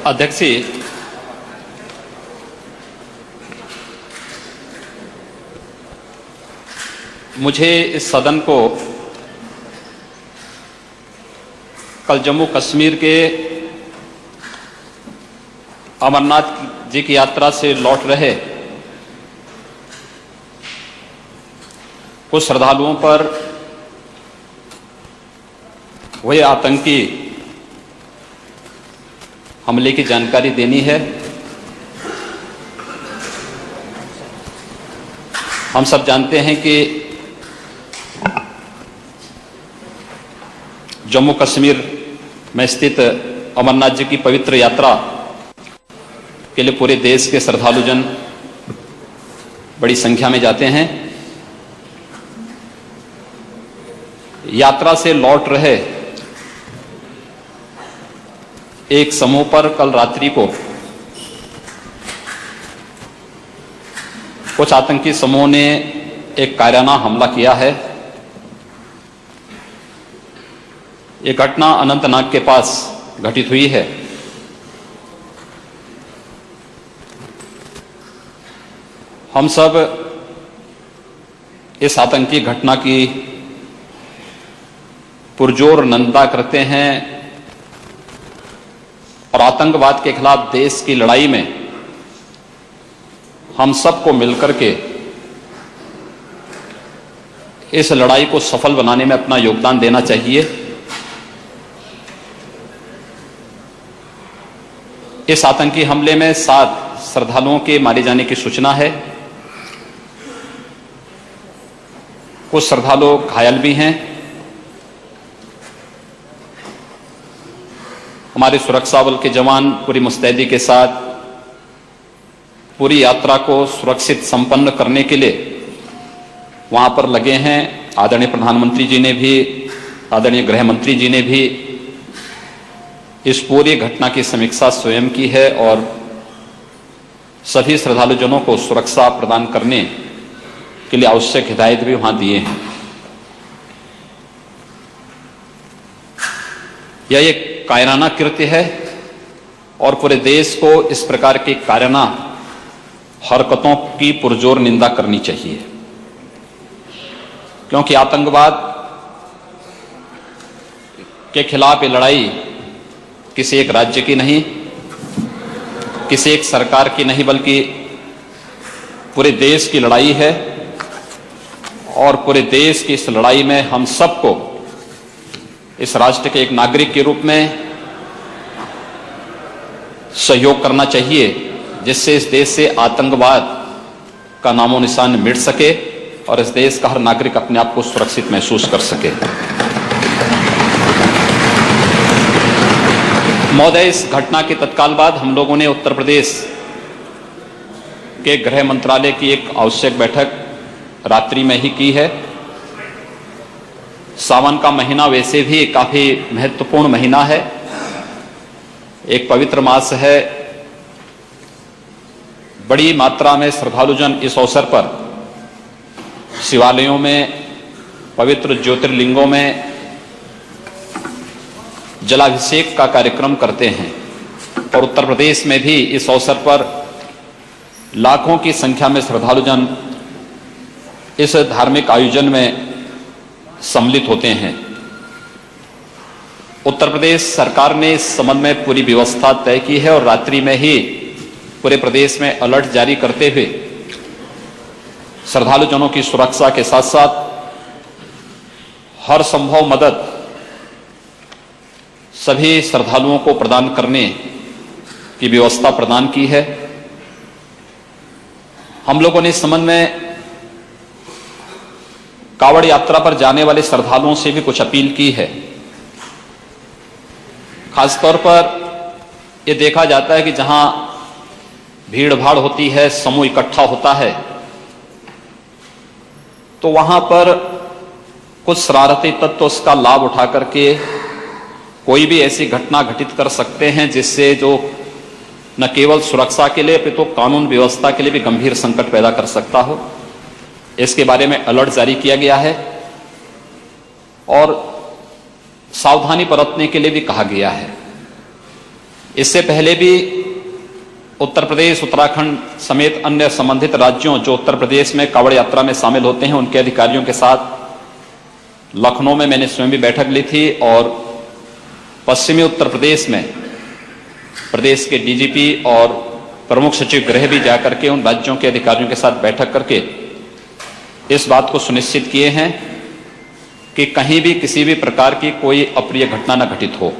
अध्यक्ष जी, मुझे इस सदन को कल जम्मू कश्मीर के अमरनाथ जी की यात्रा से लौट रहे कुछ श्रद्धालुओं पर हुए आतंकी हमले की जानकारी देनी है। हम सब जानते हैं कि जम्मू कश्मीर में स्थित अमरनाथ जी की पवित्र यात्रा के लिए पूरे देश के श्रद्धालुजन बड़ी संख्या में जाते हैं। यात्रा से लौट रहे एक समूह पर कल रात्रि को कुछ आतंकी समूह ने एक कायराना हमला किया है। ये घटना अनंतनाग के पास घटित हुई है। हम सब इस आतंकी घटना की पुरजोर निंदा करते हैं और आतंकवाद के खिलाफ देश की लड़ाई में हम सबको मिलकर के इस लड़ाई को सफल बनाने में अपना योगदान देना चाहिए। इस आतंकी हमले में 7 श्रद्धालुओं के मारे जाने की सूचना है। कुछ श्रद्धालु घायल भी हैं। हमारे सुरक्षा बल के जवान पूरी मुस्तैदी के साथ पूरी यात्रा को सुरक्षित संपन्न करने के लिए वहां पर लगे हैं। आदरणीय प्रधानमंत्री जी ने भी, आदरणीय गृह मंत्री जी ने भी इस पूरी घटना की समीक्षा स्वयं की है और सभी श्रद्धालुजनों को सुरक्षा प्रदान करने के लिए आवश्यक हिदायत भी वहां दिए हैं। यह एक कायराना कृत्य है और पूरे देश को इस प्रकार की कायराना हरकतों की पुरजोर निंदा करनी चाहिए, क्योंकि आतंकवाद के खिलाफ ये लड़ाई किसी एक राज्य की नहीं, किसी एक सरकार की नहीं, बल्कि पूरे देश की लड़ाई है। और पूरे देश की इस लड़ाई में हम सबको इस राष्ट्र के एक नागरिक के रूप में सहयोग करना चाहिए, जिससे इस देश से आतंकवाद का नामो निशान मिट सके और इस देश का हर नागरिक अपने आप को सुरक्षित महसूस कर सके। महोदय, इस घटना के तत्काल बाद हम लोगों ने उत्तर प्रदेश के गृह मंत्रालय की एक आवश्यक बैठक रात्रि में ही की है। सावन का महीना वैसे भी काफी महत्वपूर्ण महीना है, एक पवित्र मास है। बड़ी मात्रा में श्रद्धालुजन इस अवसर पर शिवालयों में, पवित्र ज्योतिर्लिंगों में जलाभिषेक का कार्यक्रम करते हैं और उत्तर प्रदेश में भी इस अवसर पर लाखों की संख्या में श्रद्धालुजन इस धार्मिक आयोजन में सम्मिलित होते हैं। उत्तर प्रदेश सरकार ने इस संबंध में पूरी व्यवस्था तय की है और रात्रि में ही पूरे प्रदेश में अलर्ट जारी करते हुए श्रद्धालुजनों की सुरक्षा के साथ साथ हर संभव मदद सभी श्रद्धालुओं को प्रदान करने की व्यवस्था प्रदान की है। हम लोगों ने इस संबंध में कावड़ यात्रा पर जाने वाले श्रद्धालुओं से भी कुछ अपील की है। खासतौर पर यह देखा जाता है कि जहां भीड़ भाड़ होती है, समूह इकट्ठा होता है, तो वहां पर कुछ शरारती तत्व उसका लाभ उठा करके कोई भी ऐसी घटना घटित कर सकते हैं जिससे जो न केवल सुरक्षा के लिए अपितु कानून व्यवस्था के लिए भी गंभीर संकट पैदा कर सकता हो। इसके बारे में अलर्ट जारी किया गया है और सावधानी बरतने के लिए भी कहा गया है। इससे पहले भी उत्तर प्रदेश, उत्तराखंड समेत अन्य संबंधित राज्यों जो उत्तर प्रदेश में कांवड़ यात्रा में शामिल होते हैं, उनके अधिकारियों के साथ लखनऊ में मैंने स्वयं भी बैठक ली थी और पश्चिमी उत्तर प्रदेश में प्रदेश के डीजीपी और प्रमुख सचिव गृह भी जाकर के उन राज्यों के अधिकारियों के साथ बैठक करके इस बात को सुनिश्चित किए हैं कि कहीं भी किसी भी प्रकार की कोई अप्रिय घटना न घटित हो।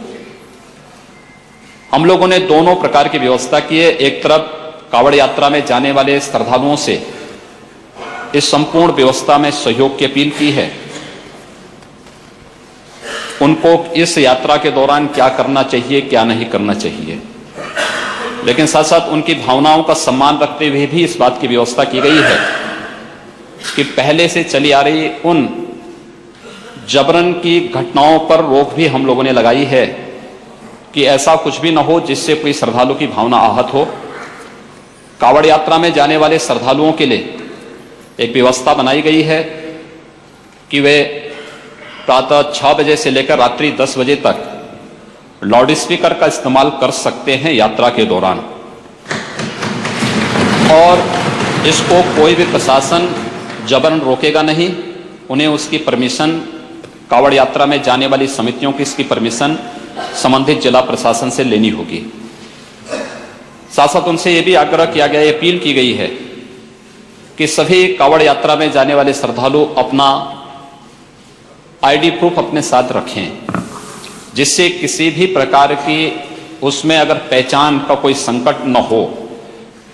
हम लोगों ने दोनों प्रकार की व्यवस्था की है। एक तरफ कांवड़ यात्रा में जाने वाले श्रद्धालुओं से इस संपूर्ण व्यवस्था में सहयोग की अपील की है। उनको इस यात्रा के दौरान क्या करना चाहिए, क्या नहीं करना चाहिए, लेकिन साथ साथ उनकी भावनाओं का सम्मान रखते हुए भी इस बात की व्यवस्था की गई है कि पहले से चली आ रही उन जबरन की घटनाओं पर रोक भी हम लोगों ने लगाई है कि ऐसा कुछ भी न हो जिससे कोई श्रद्धालु की भावना आहत हो। कांवड़ यात्रा में जाने वाले श्रद्धालुओं के लिए एक व्यवस्था बनाई गई है कि वे प्रातः 6 बजे से लेकर रात्रि 10 बजे तक लाउड स्पीकर का इस्तेमाल कर सकते हैं यात्रा के दौरान, और इसको कोई भी प्रशासन जबरन रोकेगा नहीं। उन्हें उसकी परमिशन, कांवड़ यात्रा में जाने वाली समितियों की इसकी परमिशन संबंधित जिला प्रशासन से लेनी होगी। साथ साथ उनसे यह भी आग्रह किया गया, अपील की गई है कि सभी कांवड़ यात्रा में जाने वाले श्रद्धालु अपना आईडी प्रूफ अपने साथ रखें, जिससे किसी भी प्रकार की उसमें अगर पहचान का कोई संकट न हो,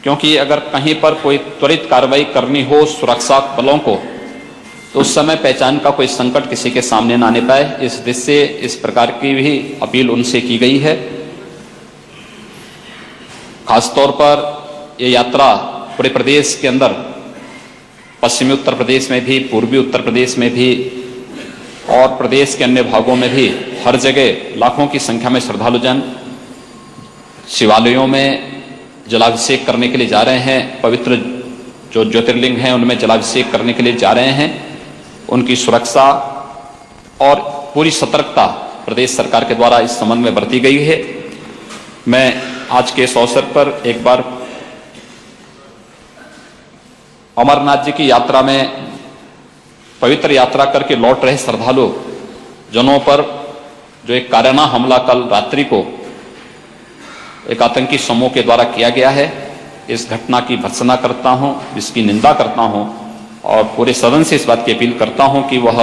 क्योंकि अगर कहीं पर कोई त्वरित कार्रवाई करनी हो सुरक्षा बलों को, तो उस समय पहचान का कोई संकट किसी के सामने न आने पाए। इस दृष्टि से इस प्रकार की भी अपील उनसे की गई है। खासतौर पर ये यात्रा पूरे प्रदेश के अंदर, पश्चिमी उत्तर प्रदेश में भी, पूर्वी उत्तर प्रदेश में भी और प्रदेश के अन्य भागों में भी हर जगह लाखों की संख्या में श्रद्धालुजन शिवालयों में जलाभिषेक करने के लिए जा रहे हैं। पवित्र जो ज्योतिर्लिंग हैं उनमें जलाभिषेक करने के लिए जा रहे हैं। उनकी सुरक्षा और पूरी सतर्कता प्रदेश सरकार के द्वारा इस संबंध में बरती गई है। मैं आज के इस अवसर पर एक बार अमरनाथ जी की यात्रा में पवित्र यात्रा करके लौट रहे श्रद्धालु जनों पर जो एक कायराना हमला कल रात्रि को एक आतंकी समूह के द्वारा किया गया है, इस घटना की भर्त्सना करता हूं, इसकी निंदा करता हूं और पूरे सदन से इस बात की अपील करता हूं कि वह